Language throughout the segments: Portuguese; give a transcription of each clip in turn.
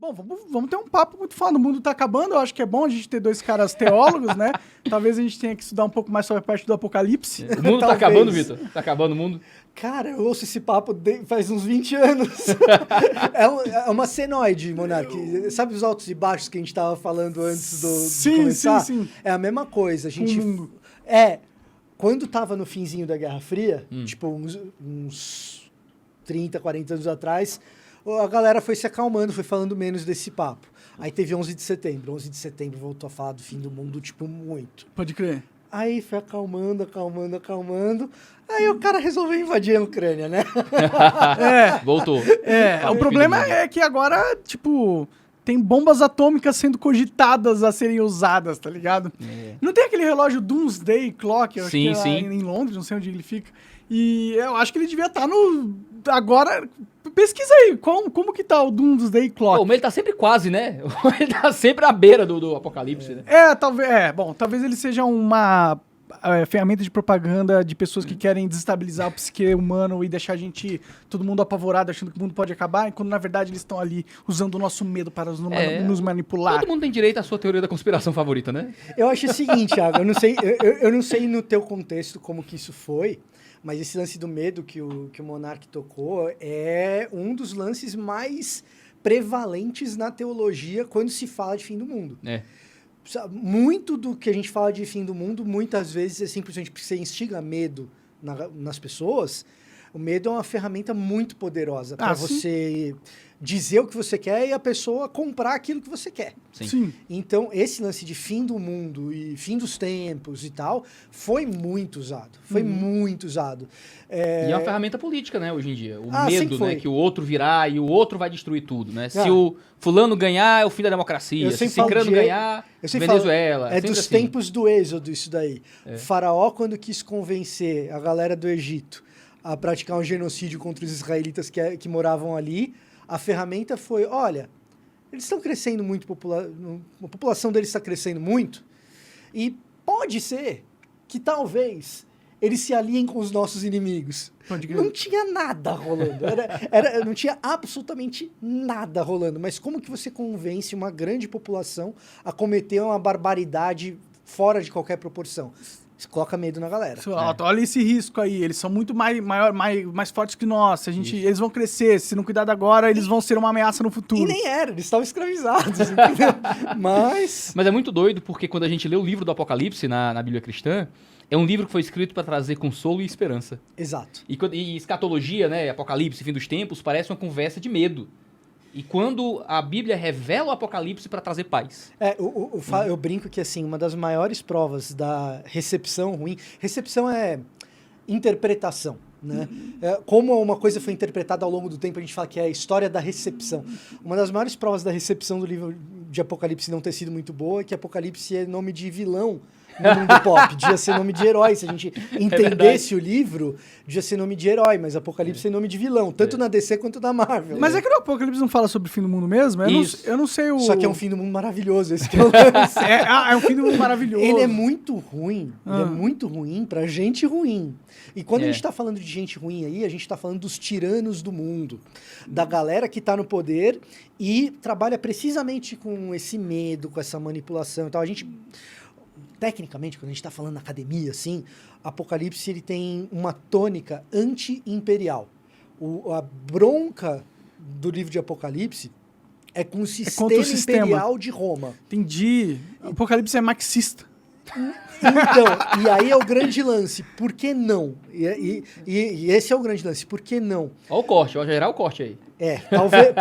Bom, vamos ter um papo muito foda. O mundo tá acabando, eu acho que é bom a gente ter dois caras teólogos, né? Talvez a gente tenha que estudar um pouco mais sobre a parte do Apocalipse. O mundo tá acabando, Vitor? Tá acabando o mundo? Cara, eu ouço esse papo faz uns 20 anos. É uma senoide, Monark. Sabe os altos e baixos que a gente tava falando antes de começar? Sim. É a mesma coisa. A gente... Quando tava no finzinho da Guerra Fria, tipo uns 30, 40 anos atrás, a galera foi se acalmando, foi falando menos desse papo. Aí teve 11 de setembro. 11 de setembro voltou a falar do fim do mundo, tipo, muito. Pode crer. Aí foi acalmando. Aí o cara resolveu invadir a Ucrânia, né? Voltou. O problema é que agora, tipo, tem bombas atômicas sendo cogitadas a serem usadas, tá ligado? Não tem aquele relógio Doomsday Clock, eu acho que é em Londres, não sei onde ele fica. E eu acho que ele devia estar no... Agora... Pesquisa aí, como que tá o Doomsday Clock? Pô, mas ele tá sempre quase, né? Ele tá sempre à beira do apocalipse, né? Talvez ele seja uma ferramenta de propaganda de pessoas que querem desestabilizar o psique humano e deixar todo mundo apavorado, achando que o mundo pode acabar, quando na verdade eles estão ali usando o nosso medo para nos manipular. Todo mundo tem direito à sua teoria da conspiração favorita, né? Eu acho o seguinte, Thiago, eu não sei no teu contexto como que isso foi, mas esse lance do medo que o Monark tocou é um dos lances mais prevalentes na teologia quando se fala de fim do mundo. Muito do que a gente fala de fim do mundo, muitas vezes é simplesmente porque você instiga medo nas pessoas. O medo é uma ferramenta muito poderosa para você dizer o que você quer e a pessoa comprar aquilo que você quer. Sim. Então, esse lance de fim do mundo e fim dos tempos e tal, foi muito usado. E é uma ferramenta política, né, hoje em dia. O medo, né, que o outro virá e o outro vai destruir tudo, né? Se o fulano ganhar, é o fim da democracia. Se Cicrano ganhar, Venezuela. É dos assim. Tempos do Êxodo isso daí. O faraó, quando quis convencer a galera do Egito a praticar um genocídio contra os israelitas que moravam ali, a ferramenta foi, olha, eles estão crescendo muito, a população deles está crescendo muito, e pode ser que talvez eles se aliem com os nossos inimigos. Não tinha nada rolando, não tinha absolutamente nada rolando, mas como que você convence uma grande população a cometer uma barbaridade fora de qualquer proporção? Você coloca medo na galera. Olha esse risco aí, eles são muito mais fortes que nós. Eles vão crescer, se não cuidar agora, eles vão ser uma ameaça no futuro. E nem era, eles estavam escravizados, entendeu? Mas é muito doido, porque quando a gente lê o livro do Apocalipse na Bíblia cristã, é um livro que foi escrito para trazer consolo e esperança. Exato. E escatologia, né, Apocalipse, fim dos tempos, parece uma conversa de medo. E quando a Bíblia revela o Apocalipse para trazer paz. Eu brinco que, assim, uma das maiores provas da recepção ruim... Recepção é interpretação, né? Como uma coisa foi interpretada ao longo do tempo, a gente fala que é a história da recepção. Uma das maiores provas da recepção do livro de Apocalipse não ter sido muito boa é que Apocalipse é nome de vilão no mundo pop. Devia ser nome de herói. Se a gente entendesse o livro, devia ser nome de herói, mas Apocalipse é nome de vilão, tanto na DC quanto na Marvel. Mas é que o Apocalipse não fala sobre o fim do mundo mesmo? Eu não sei o... Só que é um fim do mundo maravilhoso, esse que é o lance. É um fim do mundo maravilhoso. Ele é muito ruim. Ele é muito ruim pra gente ruim. E quando a gente tá falando de gente ruim aí, a gente tá falando dos tiranos do mundo. Da galera que tá no poder e trabalha precisamente com esse medo, com essa manipulação. Então a gente... Tecnicamente, quando a gente está falando na academia, assim, Apocalipse ele tem uma tônica anti-imperial. A bronca do livro de Apocalipse é com o sistema imperial de Roma. Entendi. Apocalipse é marxista. Então, e aí é o grande lance. Por que não? E esse é o grande lance. Por que não? Olha o corte, olha gerar o corte aí. Talvez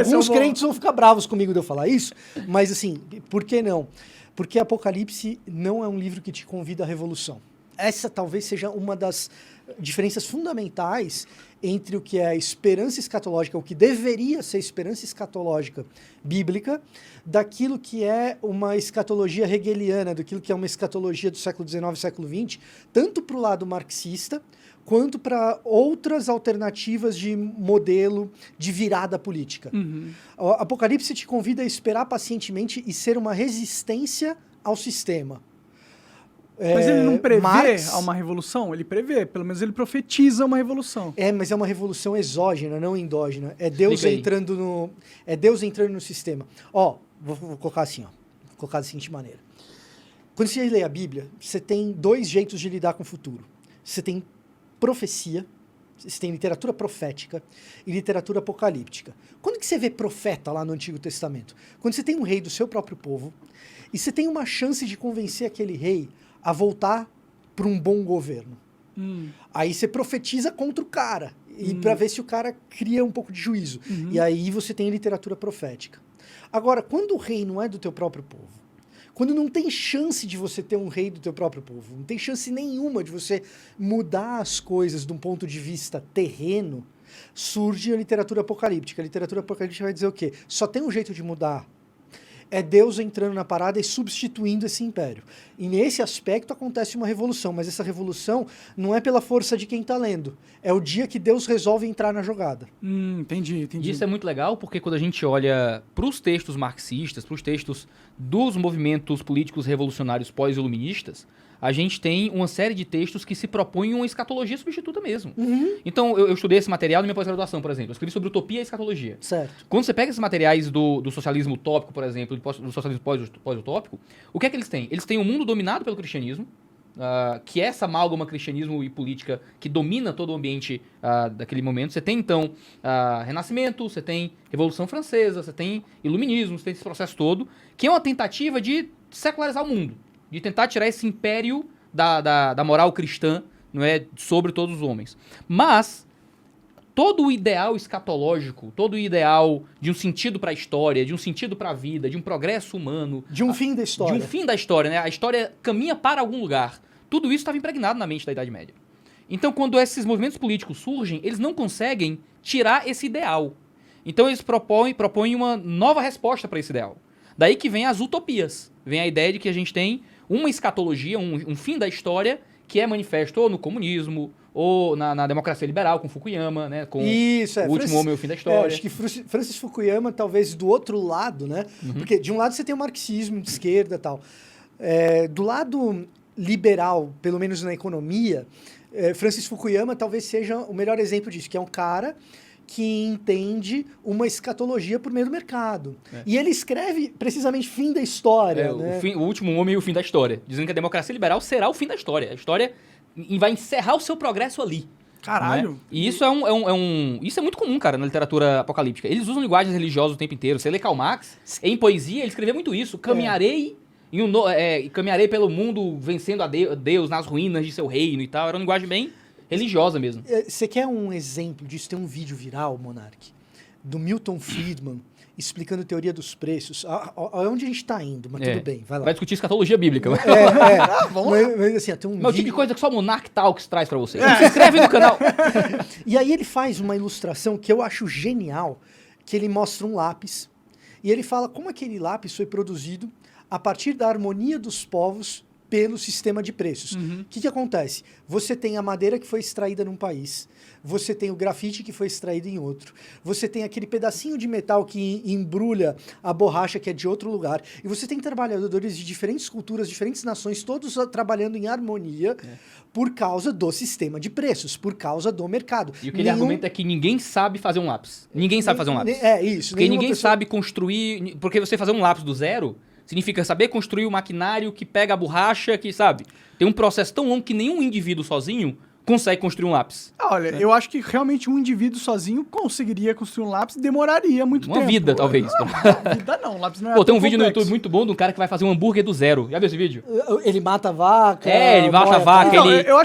alguns crentes vão ficar bravos comigo de eu falar isso, mas assim, por que não? Porque Apocalipse não é um livro que te convida à revolução. Essa talvez seja uma das diferenças fundamentais entre o que é a esperança escatológica, o que deveria ser esperança escatológica bíblica, daquilo que é uma escatologia hegeliana, daquilo que é uma escatologia do século XIX e século XX, tanto para o lado marxista, quanto para outras alternativas de modelo de virada política. O Apocalipse te convida a esperar pacientemente e ser uma resistência ao sistema. Mas ele não prevê uma revolução? Ele prevê, pelo menos ele profetiza uma revolução. Mas é uma revolução exógena, não endógena. É Deus entrando no sistema. Ó, vou colocar assim, ó. Vou colocar da seguinte maneira. Quando você lê a Bíblia, você tem 2 jeitos de lidar com o futuro. Você tem profecia, você tem literatura profética e literatura apocalíptica. Quando que você vê profeta lá no Antigo Testamento? Quando você tem um rei do seu próprio povo e você tem uma chance de convencer aquele rei a voltar para um bom governo. Aí você profetiza contra o cara e para ver se o cara cria um pouco de juízo. E aí você tem a literatura profética. Agora, quando o rei não é do teu próprio povo, quando não tem chance de você ter um rei do teu próprio povo, não tem chance nenhuma de você mudar as coisas de um ponto de vista terreno, surge a literatura apocalíptica. A literatura apocalíptica vai dizer o quê? Só tem um jeito de mudar. É Deus entrando na parada e substituindo esse império. E nesse aspecto acontece uma revolução, mas essa revolução não é pela força de quem está lendo. É o dia que Deus resolve entrar na jogada. Entendi. E isso é muito legal porque quando a gente olha para os textos marxistas, para os textos dos movimentos políticos revolucionários pós-iluministas, a gente tem uma série de textos que se propõem uma escatologia substituta mesmo. Então, eu estudei esse material na minha pós-graduação, por exemplo. Eu escrevi sobre utopia e escatologia. Certo. Quando você pega esses materiais do socialismo utópico, por exemplo, do socialismo pós-utópico, o que é que eles têm? Eles têm um mundo dominado pelo cristianismo, que é essa amálgama cristianismo e política que domina todo o ambiente daquele momento. Você tem, então, Renascimento, você tem Revolução Francesa, você tem Iluminismo, você tem esse processo todo, que é uma tentativa de secularizar o mundo, de tentar tirar esse império da moral cristã, não é, sobre todos os homens. Mas todo o ideal escatológico, todo o ideal de um sentido para a história, de um sentido para a vida, de um progresso humano... De um fim da história. De um fim da história, né? A história caminha para algum lugar. Tudo isso estava impregnado na mente da Idade Média. Então, quando esses movimentos políticos surgem, eles não conseguem tirar esse ideal. Então, eles propõem uma nova resposta para esse ideal. Daí que vem as utopias. Vem a ideia de que a gente tem uma escatologia, um fim da história, que é manifesto ou no comunismo, ou na democracia liberal, com Fukuyama, né? Com o último homem e o fim da história. Acho que Francis Fukuyama, talvez do outro lado, né? Porque de um lado você tem o marxismo de esquerda e tal. Do lado liberal, pelo menos na economia, Francis Fukuyama talvez seja o melhor exemplo disso, que é um cara que entende uma escatologia por meio do mercado. E ele escreve precisamente fim da história. Né? O último homem e o fim da história. Dizendo que a democracia liberal será o fim da história. A história vai encerrar o seu progresso ali. Caralho. Né? E isso isso é muito comum, cara, na literatura apocalíptica. Eles usam linguagens religiosas o tempo inteiro. Você lê Karl Marx, em poesia, ele escrevia muito isso. Caminharei pelo mundo vencendo a Deus nas ruínas de seu reino e tal. Era uma linguagem bem religiosa mesmo. Você quer um exemplo disso? Tem um vídeo viral, Monark, do Milton Friedman, explicando teoria dos preços. Aonde a gente está indo, mas tudo bem, vai lá. Vai discutir escatologia bíblica. Vamos lá. Mas assim, tem um vídeo... tipo de coisa que só o Monark Talks traz pra você. Se inscreve no canal. E aí ele faz uma ilustração que eu acho genial, que ele mostra um lápis, e ele fala como aquele lápis foi produzido a partir da harmonia dos povos pelo sistema de preços. O que acontece? Você tem a madeira que foi extraída num país, você tem o grafite que foi extraído em outro, você tem aquele pedacinho de metal que embrulha a borracha que é de outro lugar, e você tem trabalhadores de diferentes culturas, diferentes nações, todos trabalhando em harmonia por causa do sistema de preços, por causa do mercado. E o que ele argumenta é que ninguém sabe fazer um lápis. Ninguém sabe fazer um lápis. Isso. Porque ninguém sabe construir... Porque você fazer um lápis do zero... Significa saber construir o maquinário que pega a borracha, que, sabe? Tem um processo tão longo que nenhum indivíduo sozinho consegue construir um lápis. Olha, eu acho que realmente um indivíduo sozinho conseguiria construir um lápis, demoraria muito tempo. Uma vida, talvez. Vida não, lápis não é Pô, tem um vídeo no YouTube muito bom de um cara que vai fazer um hambúrguer do zero. Já viu esse vídeo? Ele mata a vaca. Ele mata a vaca,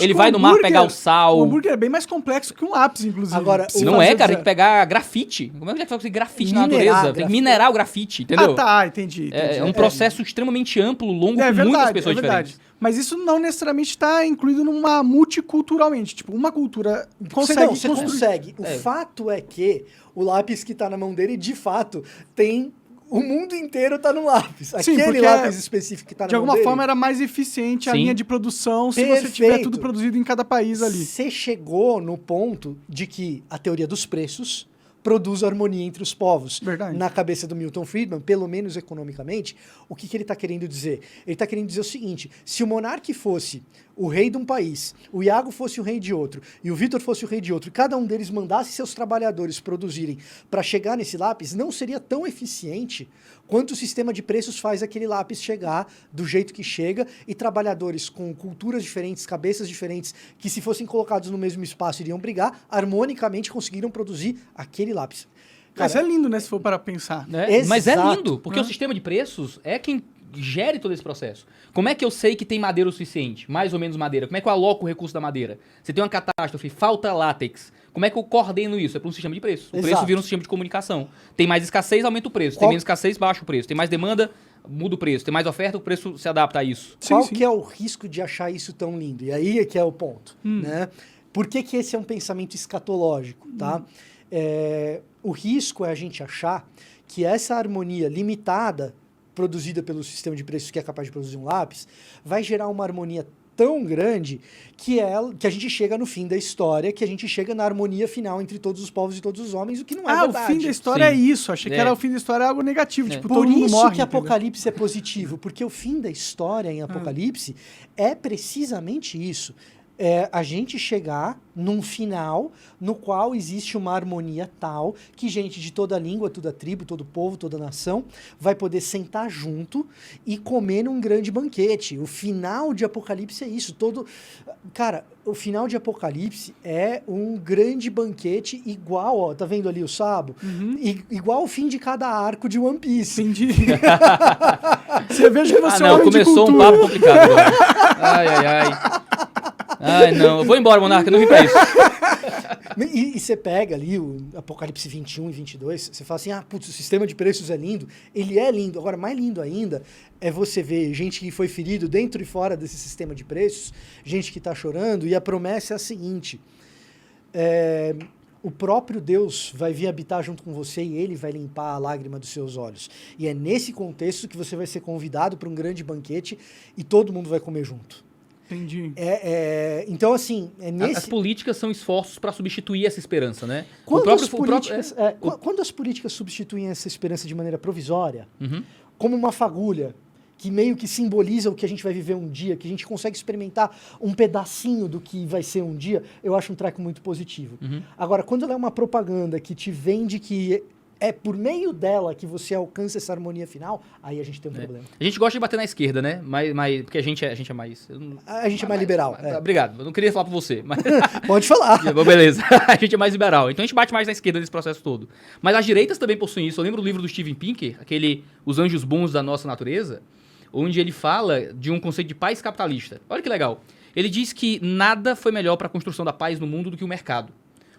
ele vai no mar pegar o sal. O hambúrguer é bem mais complexo que um lápis, inclusive. Agora, não é, cara, tem que pegar grafite. Como é que vai fazer grafite na natureza? Tem que minerar o grafite, entendeu? Entendi. É um processo extremamente amplo, longo, com muitas pessoas diferentes. Mas isso não necessariamente está incluído numa multiculturalmente. Tipo, uma cultura consegue Você consegue. O fato é que o lápis que está na mão dele, de fato, tem... O mundo inteiro está no lápis. Sim, aquele lápis específico que está na mão dele... De alguma forma era mais eficiente a linha de produção se você tiver tudo produzido em cada país ali. Você chegou no ponto de que a teoria dos preços produz harmonia entre os povos. Verdade. Na cabeça do Milton Friedman, pelo menos economicamente, o que ele está querendo dizer? Ele está querendo dizer o seguinte, se o monarca fosse o rei de um país, o Iago fosse o rei de outro, e o Vitor fosse o rei de outro, e cada um deles mandasse seus trabalhadores produzirem para chegar nesse lápis, não seria tão eficiente quanto o sistema de preços faz aquele lápis chegar do jeito que chega, e trabalhadores com culturas diferentes, cabeças diferentes, que se fossem colocados no mesmo espaço iriam brigar, harmonicamente conseguiram produzir aquele lápis. Cara, isso é lindo, né, se for para pensar. Mas é lindo, porque o sistema de preços é quem gere todo esse processo. Como é que eu sei que tem madeira o suficiente? Mais ou menos madeira. Como é que eu aloco o recurso da madeira? Você tem uma catástrofe, falta látex. Como é que eu coordeno isso? É para um sistema de preços. O preço vira um sistema de comunicação. Tem mais escassez, aumenta o preço. Tem menos escassez, baixa o preço. Tem mais demanda, muda o preço. Tem mais oferta, o preço se adapta a isso. Qual que é o risco de achar isso tão lindo? E aí é que é o ponto, né? Por que esse é um pensamento escatológico, tá? O risco é a gente achar que essa harmonia limitada produzida pelo sistema de preços que é capaz de produzir um lápis, vai gerar uma harmonia tão grande que a gente chega no fim da história, que a gente chega na harmonia final entre todos os povos e todos os homens, o que não é verdade. O fim da história é isso. Achei que era o fim da história algo negativo. Tipo, todo mundo morre. Por isso que Apocalipse é positivo, porque o fim da história em Apocalipse é precisamente isso. É a gente chegar num final no qual existe uma harmonia tal que gente de toda língua, toda tribo, todo povo, toda nação vai poder sentar junto e comer num grande banquete. O final de Apocalipse é isso. Cara, o final de Apocalipse é um grande banquete igual, ó, tá vendo ali o Sabo? Igual o fim de cada arco de One Piece. Entendi. Você veja que você é homem de cultura. Começou um papo complicado agora. Ai, não. Eu vou embora, Monarca. Eu não vim pra isso. E você pega ali o Apocalipse 21 e 22, você fala assim, putz, o sistema de preços é lindo. Ele é lindo. Agora, mais lindo ainda é você ver gente que foi ferido dentro e fora desse sistema de preços, gente que tá chorando, e a promessa é a seguinte, o próprio Deus vai vir habitar junto com você e ele vai limpar a lágrima dos seus olhos. E é nesse contexto que você vai ser convidado para um grande banquete e todo mundo vai comer junto. Entendi. Então, assim, As políticas são esforços para substituir essa esperança, né? Quando as políticas substituem essa esperança de maneira provisória, como uma fagulha, que meio que simboliza o que a gente vai viver um dia, que a gente consegue experimentar um pedacinho do que vai ser um dia, eu acho um treco muito positivo. Agora, quando ela é uma propaganda que te vende que é por meio dela que você alcança essa harmonia final, aí a gente tem um problema. A gente gosta de bater na esquerda, né? Porque a gente é mais... A gente é mais liberal. Obrigado. Eu não queria falar por você. Mas... Pode falar. Beleza. A gente é mais liberal. Então a gente bate mais na esquerda nesse processo todo. Mas as direitas também possuem isso. Eu lembro do livro do Steven Pinker, aquele Os Anjos Bons da Nossa Natureza, onde ele fala de um conceito de paz capitalista. Olha que legal. Ele diz que nada foi melhor para a construção da paz no mundo do que o mercado.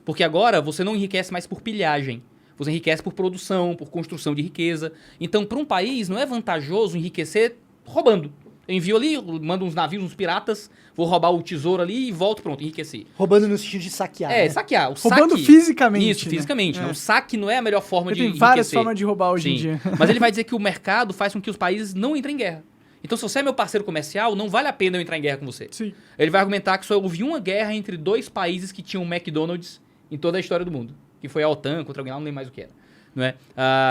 Porque agora você não enriquece mais por pilhagem. Você enriquece por produção, por construção de riqueza. Então, para um país, não é vantajoso enriquecer roubando. Eu envio ali, mando uns navios, uns piratas, vou roubar o tesouro ali e volto, pronto, enriquecer. Roubando no sentido de saquear. Né? Saquear. Roubando fisicamente. Isso, fisicamente. Né? O saque não é a melhor forma de enriquecer. Tem várias formas de roubar hoje em dia. Mas ele vai dizer que o mercado faz com que os países não entrem em guerra. Então, se você é meu parceiro comercial, não vale a pena eu entrar em guerra com você. Sim. Ele vai argumentar que só houve uma guerra entre dois países que tinham McDonald's em toda a história do mundo. Que foi a OTAN contra alguém lá, não lembro mais o que era. Não é?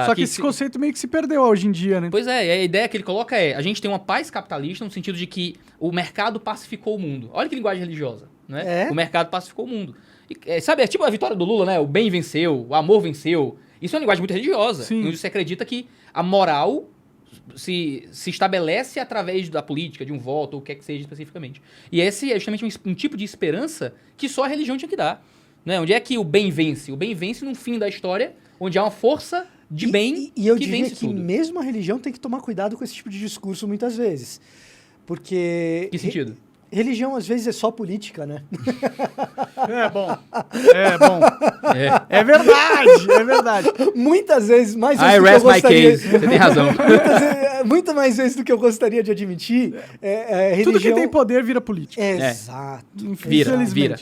Só que esse conceito meio que se perdeu hoje em dia, né? Pois é, a ideia que ele coloca a gente tem uma paz capitalista no sentido de que o mercado pacificou o mundo. Olha que linguagem religiosa, né? O mercado pacificou o mundo. E, sabe, é tipo a vitória do Lula, né? O bem venceu, o amor venceu. Isso é uma linguagem muito religiosa. Sim. Onde você acredita que a moral se estabelece através da política, de um voto, ou o que é que seja especificamente. E esse é justamente um tipo de esperança que só a religião tinha que dar. Né? Onde é que o bem vence? O bem vence no fim da história, onde há uma força de bem e eu diria que mesmo a religião tem que tomar cuidado com esse tipo de discurso muitas vezes. Porque... Que sentido? Religião, às vezes, é só política, né? É bom. É verdade. Muitas vezes, mais vezes do que eu gostaria... Você tem razão. Muitas mais vezes do que eu gostaria de admitir, religião... Tudo que tem poder vira política. Exato. Vira.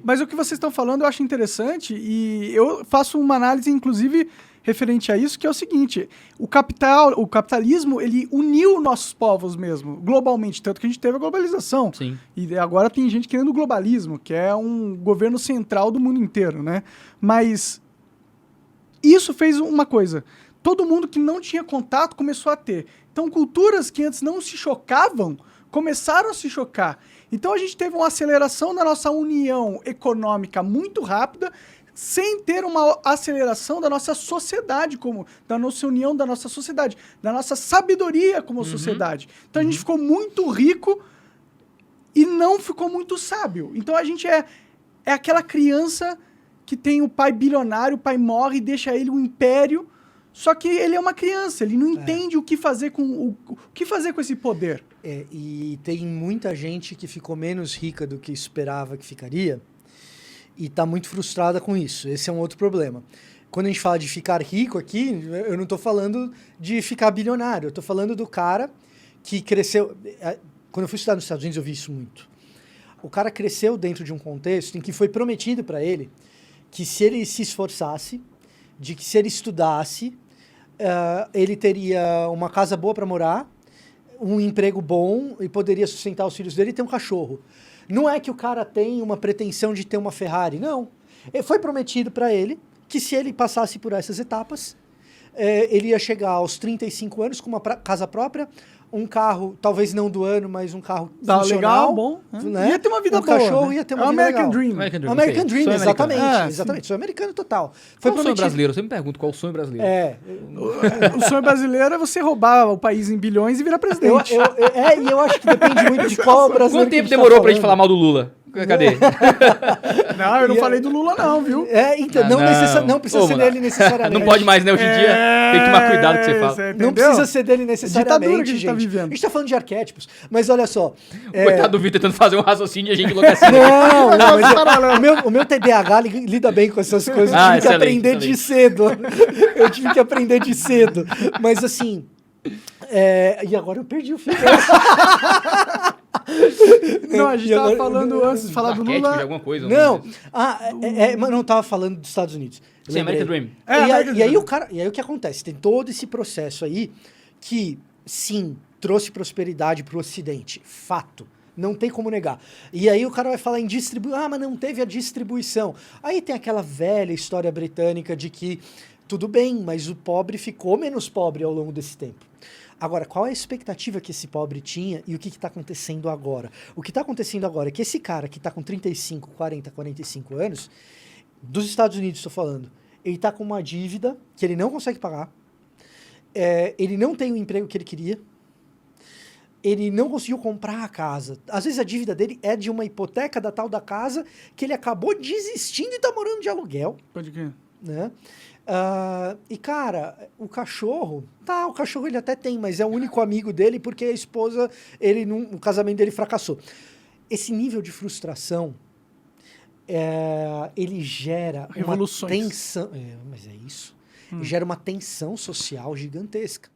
Mas o que vocês estão falando eu acho interessante e eu faço uma análise, inclusive, referente a isso, que é o seguinte, o capitalismo, ele uniu nossos povos mesmo, globalmente, tanto que a gente teve a globalização. Sim. E agora tem gente querendo o globalismo, que é um governo central do mundo inteiro, né? Mas isso fez uma coisa. Todo mundo que não tinha contato começou a ter. Então, culturas que antes não se chocavam, começaram a se chocar. Então, a gente teve uma aceleração da nossa união econômica muito rápida, sem ter uma aceleração da nossa sociedade, da nossa união da nossa sociedade, da nossa sabedoria como sociedade. Então, a gente ficou muito rico e não ficou muito sábio. Então, a gente é aquela criança que tem o pai bilionário, o pai morre e deixa ele um império. Só que ele é uma criança, ele não entende o que fazer com esse poder. E tem muita gente que ficou menos rica do que esperava que ficaria e está muito frustrada com isso. Esse é um outro problema. Quando a gente fala de ficar rico aqui, eu não estou falando de ficar bilionário, eu estou falando do cara que cresceu... Quando eu fui estudar nos Estados Unidos, eu vi isso muito. O cara cresceu dentro de um contexto em que foi prometido para ele que se ele se esforçasse, de que se ele estudasse, ele teria uma casa boa para morar, um emprego bom e poderia sustentar os filhos dele e ter um cachorro. Não é que o cara tem uma pretensão de ter uma Ferrari, não. Foi prometido para ele que se ele passasse por essas etapas, ele ia chegar aos 35 anos com uma casa própria, um carro, talvez não do ano, mas um carro funcional. Legal, bom. Né? Ia ter uma vida boa. Cachorro né? Ia ter uma vida American legal. Dream. American Dream, exatamente. Exatamente. Sonho americano total. Qual o sonho brasileiro? Eu sempre me pergunto qual o sonho brasileiro. O sonho brasileiro é você roubar o país em bilhões e virar presidente. E eu acho que depende muito de qual brasileiro. Quanto tempo demorou pra gente falar mal do Lula? Cadê? Não, eu não falei do Lula não, viu? Então, não precisa ser dele necessariamente. Não pode mais, né? Hoje em dia tem que tomar cuidado com o que você fala. Não precisa ser dele necessariamente, ditadura que a gente gente. Tá vivendo. A gente tá falando de arquétipos, mas olha só. Coitado do Vitor tentando fazer um raciocínio e a gente enlouquecendo. Não, mas o meu TDAH lida bem com essas coisas. Eu tive que aprender de cedo. Eu tive que aprender de cedo. Mas assim... E agora eu perdi o fio. Não, a gente tava falando antes de falar do Lula. De alguma coisa, mas não tava falando dos Estados Unidos. Sim, American Dream. E aí o que acontece? Tem todo esse processo aí que, sim, trouxe prosperidade pro Ocidente. Fato. Não tem como negar. E aí o cara vai falar em distribuição. Mas não teve a distribuição. Aí tem aquela velha história britânica de que tudo bem, mas o pobre ficou menos pobre ao longo desse tempo. Agora, qual é a expectativa que esse pobre tinha e o que está acontecendo agora? O que está acontecendo agora é que esse cara que está com 35, 40, 45 anos, dos Estados Unidos estou falando, ele está com uma dívida que ele não consegue pagar, ele não tem o emprego que ele queria, ele não conseguiu comprar a casa. Às vezes a dívida dele é de uma hipoteca da tal da casa que ele acabou desistindo e está morando de aluguel. Pode crer. Né? E cara, o cachorro ele até tem, mas é o único amigo dele porque a esposa, o casamento dele fracassou. Esse nível de frustração, ele gera uma tensão, mas é isso, gera uma tensão social gigantesca.